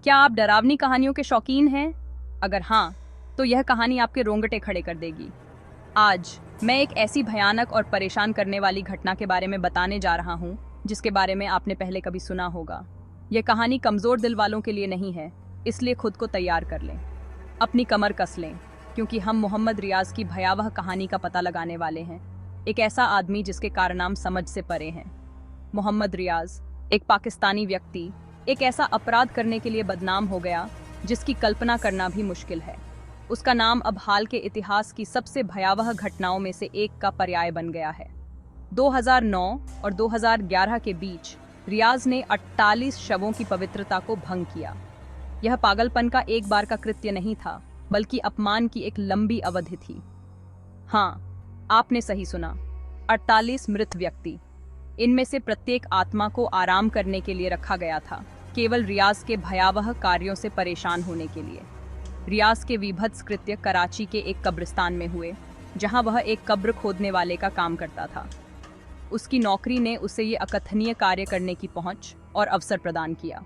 क्या आप डरावनी कहानियों के शौकीन हैं? अगर हाँ, तो यह कहानी आपके रोंगटे खड़े कर देगी। आज मैं एक ऐसी भयानक और परेशान करने वाली घटना के बारे में बताने जा रहा हूँ, जिसके बारे में आपने पहले कभी सुना होगा। यह कहानी कमजोर दिल वालों के लिए नहीं है, इसलिए खुद को तैयार कर लें। अपनी कमर कस लें, क्योंकि हम मोहम्मद रियाज की भयावह कहानी का पता लगाने वाले हैं। एक ऐसा आदमी जिसके कारनाम समझ से परे हैं। मोहम्मद रियाज, एक पाकिस्तानी व्यक्ति, एक ऐसा अपराध करने के लिए बदनाम हो गया जिसकी कल्पना करना भी मुश्किल है। उसका नाम अब हाल के इतिहास की सबसे भयावह घटनाओं में से एक का पर्याय बन गया है। 2009 और 2011 के बीच रियाज ने 48 शवों की पवित्रता को भंग किया। यह पागलपन का एक बार का कृत्य नहीं था, बल्कि अपमान की एक लंबी अवधि थी। हाँ, आपने सही सुना, 48 मृत व्यक्ति। इनमें से प्रत्येक आत्मा को आराम करने के लिए रखा गया था, केवल रियाज के भयावह कार्यों से परेशान होने के लिए। रियाज के विभत्स कृत्य कराची के एक कब्रिस्तान में हुए, जहां वह एक कब्र खोदने वाले का काम करता था। उसकी नौकरी ने उसे ये अकथनीय कार्य करने की पहुंच और अवसर प्रदान किया।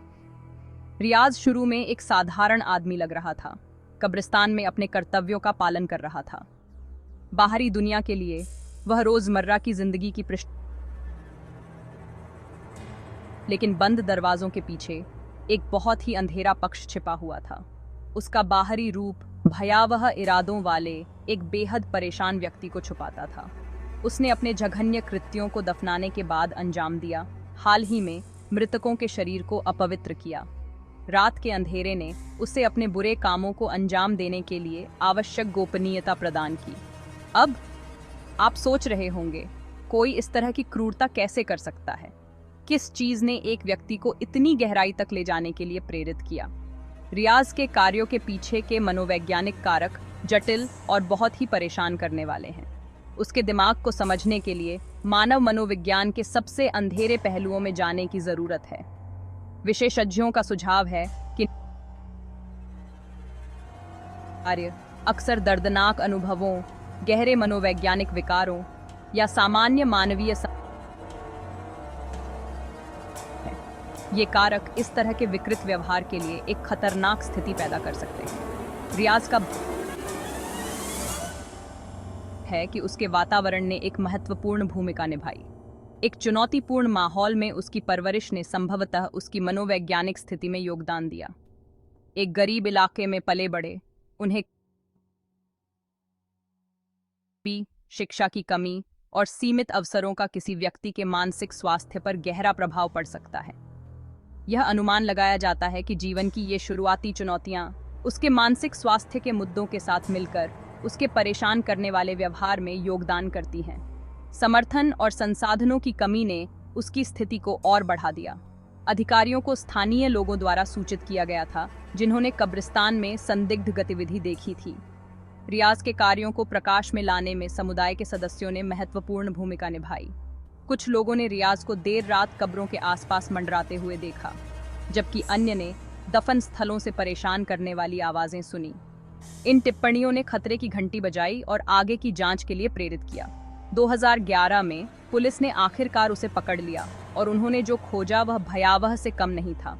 रियाज शुरू में एक साधारण आदमी लग रहा था, कब्रिस्तान में अपने कर्तव्यों का पालन कर रहा था। बाहरी दुनिया के लिए वह रोजमर्रा की जिंदगी की लेकिन बंद दरवाजों के पीछे एक बहुत ही अंधेरा पक्ष छिपा हुआ था। उसका बाहरी रूप भयावह इरादों वाले एक बेहद परेशान व्यक्ति को छुपाता था। उसने अपने जघन्य कृत्यों को दफनाने के बाद अंजाम दिया। हाल ही में मृतकों के शरीर को अपवित्र किया। रात के अंधेरे ने उसे अपने बुरे कामों को अंजाम देने के लिए आवश्यक गोपनीयता प्रदान की। अब आप सोच रहे होंगे, कोई इस तरह की क्रूरता कैसे कर सकता है? किस चीज ने एक व्यक्ति को इतनी गहराई तक ले जाने के लिए प्रेरित किया? रियाज के कार्यों के पीछे के मनोवैज्ञानिक कारक जटिल और बहुत ही परेशान करने वाले हैं। उसके दिमाग को समझने के लिए मानव मनोविज्ञान के सबसे अंधेरे पहलुओं में जाने की जरूरत है। विशेषज्ञों का सुझाव है कि कार्य अक्सर दर्दनाक अनुभवों, गहरे मनोवैज्ञानिक विकारों या सामान्य मानवीय ये कारक इस तरह के विकृत व्यवहार के लिए एक खतरनाक स्थिति पैदा कर सकते हैं। रियाज का है कि उसके वातावरण ने एक महत्वपूर्ण भूमिका निभाई। एक चुनौतीपूर्ण माहौल में उसकी परवरिश ने संभवतः उसकी मनोवैज्ञानिक स्थिति में योगदान दिया। एक गरीब इलाके में पले बड़े उन्हें शिक्षा की कमी और सीमित अवसरों का किसी व्यक्ति के मानसिक स्वास्थ्य पर गहरा प्रभाव पड़ सकता है। यह अनुमान लगाया जाता है कि जीवन की ये शुरुआती चुनौतियां उसके मानसिक स्वास्थ्य के मुद्दों के साथ मिलकर उसके परेशान करने वाले व्यवहार में योगदान करती हैं। समर्थन और संसाधनों की कमी ने उसकी स्थिति को और बढ़ा दिया। अधिकारियों को स्थानीय लोगों द्वारा सूचित किया गया था, जिन्होंने कब्रिस्तान में संदिग्ध गतिविधि देखी थी। रियाज के कार्यों को प्रकाश में लाने में समुदाय के सदस्यों ने महत्वपूर्ण भूमिका निभाई। कुछ लोगों ने रियाज को देर रात कब्रों के आसपास मंडराते हुए देखा, जबकि अन्य ने दफन स्थलों से परेशान करने वाली आवाजें सुनी। इन टिप्पणियों ने खतरे की घंटी बजाई और आगे की जांच के लिए प्रेरित किया। 2011 में पुलिस ने आखिरकार उसे पकड़ लिया और उन्होंने जो खोजा वह भयावह से कम नहीं था।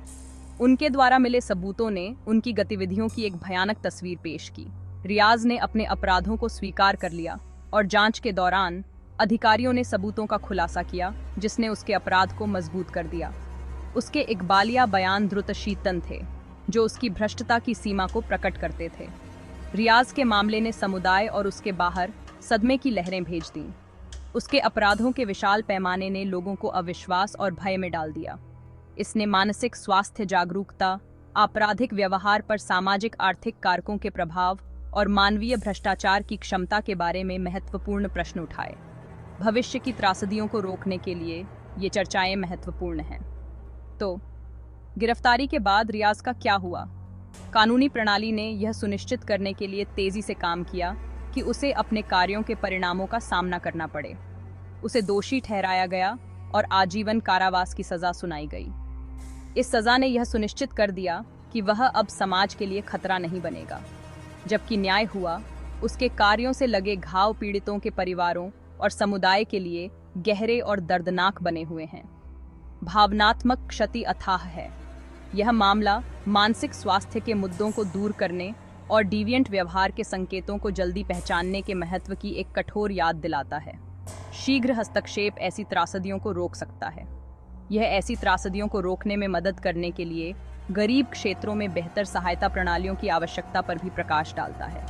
उनके द्वारा मिले सबूतों ने उनकी गतिविधियों की एक भयानक तस्वीर पेश की। रियाज ने अपने अपराधों को स्वीकार कर लिया और जांच के दौरान अधिकारियों ने सबूतों का खुलासा किया, जिसने उसके अपराध को मजबूत कर दिया। उसके इकबालिया बयान द्रुतशीतन थे, जो उसकी भ्रष्टता की सीमा को प्रकट करते थे। रियाज के मामले ने समुदाय और उसके बाहर सदमे की लहरें भेज दीं। उसके अपराधों के विशाल पैमाने ने लोगों को अविश्वास और भय में डाल दिया। इसने मानसिक स्वास्थ्य जागरूकता, आपराधिक व्यवहार पर सामाजिक आर्थिक कारकों के प्रभाव और मानवीय भ्रष्टाचार की क्षमता के बारे में महत्वपूर्ण प्रश्न उठाए। भविष्य की त्रासदियों को रोकने के लिए ये चर्चाएं महत्वपूर्ण हैं। तो गिरफ्तारी के बाद रियाज का क्या हुआ? कानूनी प्रणाली ने यह सुनिश्चित करने के लिए तेजी से काम किया कि उसे अपने कार्यों के परिणामों का सामना करना पड़े। उसे दोषी ठहराया गया और आजीवन कारावास की सजा सुनाई गई। इस सजा ने यह सुनिश्चित कर दिया कि वह अब समाज के लिए खतरा नहीं बनेगा। जबकि न्याय हुआ, उसके कार्यों से लगे घाव पीड़ितों के परिवारों और समुदाय के लिए गहरे और दर्दनाक बने हुए हैं। भावनात्मक क्षति अथाह है। यह मामला मानसिक स्वास्थ्य के मुद्दों को दूर करने और डिविएंट व्यवहार के संकेतों को जल्दी पहचानने के महत्व की एक कठोर याद दिलाता है। शीघ्र हस्तक्षेप ऐसी त्रासदियों को रोक सकता है। यह ऐसी त्रासदियों को रोकने में मदद करने के लिए गरीब क्षेत्रों में बेहतर सहायता प्रणालियों की आवश्यकता पर भी प्रकाश डालता है।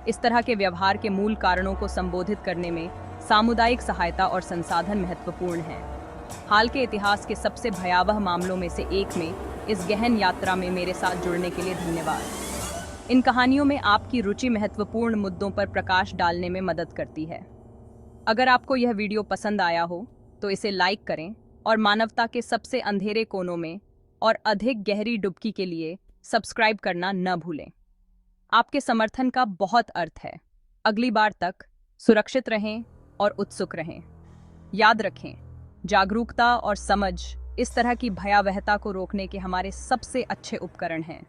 इस तरह के व्यवहार के मूल कारणों को संबोधित करने में सामुदायिक सहायता और संसाधन महत्वपूर्ण हैं। हाल के इतिहास के सबसे भयावह मामलों में से एक में इस गहन यात्रा में मेरे साथ जुड़ने के लिए धन्यवाद। इन कहानियों में आपकी रुचि महत्वपूर्ण मुद्दों पर प्रकाश डालने में मदद करती है। अगर आपको यह वीडियो पसंद आया हो तो इसे लाइक करें और मानवता के सबसे अंधेरे कोनों में और अधिक गहरी डुबकी के लिए सब्सक्राइब करना न भूलें। आपके समर्थन का बहुत अर्थ है। अगली बार तक सुरक्षित रहें और उत्सुक रहें। याद रखें, जागरूकता और समझ इस तरह की भयावहता को रोकने के हमारे सबसे अच्छे उपकरण हैं।